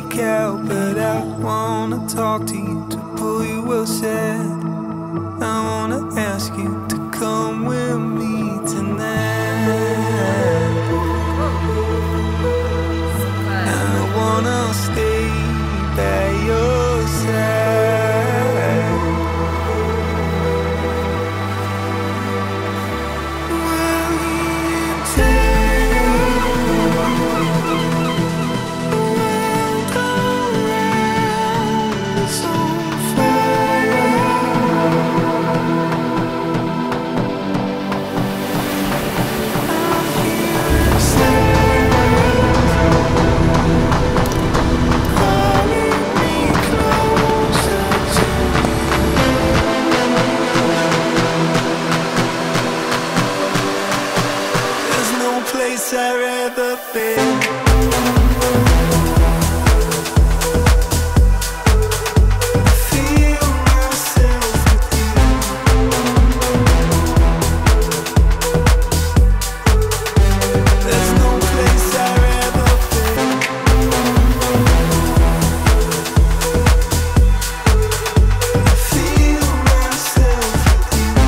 sneak out, but I wanna talk to you, to pull you aside. I wanna ask you to come with me tonight. I wanna stay by your side. While we take the world around us on fire. I'm here inside, calling me closer to you. There's no place I'd rather be. Feel myself with you. There's no place I'd rather be. Feel myself with you.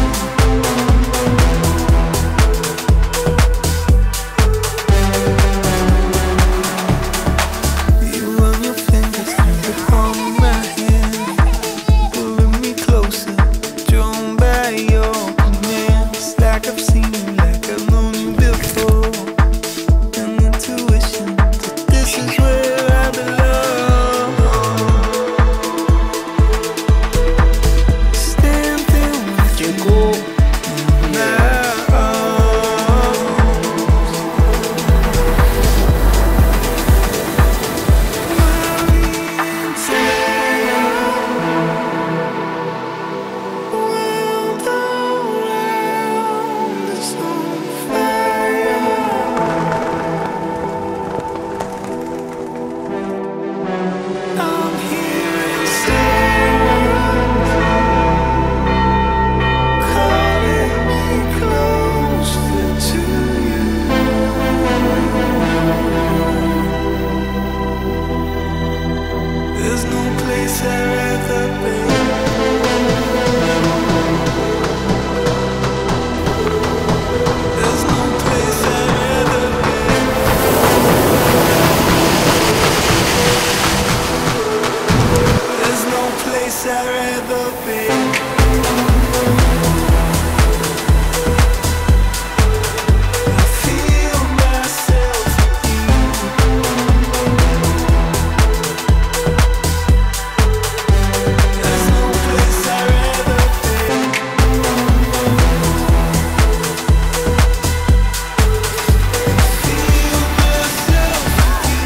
You run your fingers through the palm of my hand, pulling me closer, drawn by your command. It's like I've seen you, like I've known you before. An intuition that this is where I belong. Standing with you in my arms. While we take world around us on fire. I'm here inside, calling me closer to you. There's no place I'd rather be. There's no place I'd rather be. There's no place I'd rather be. I feel myself with you. There's no place I'd rather be. Feel myself with you.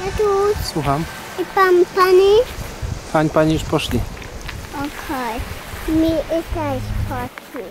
Tatuś, Słucham. i pani? Pani już poszli. Okej. Mi i też poszli.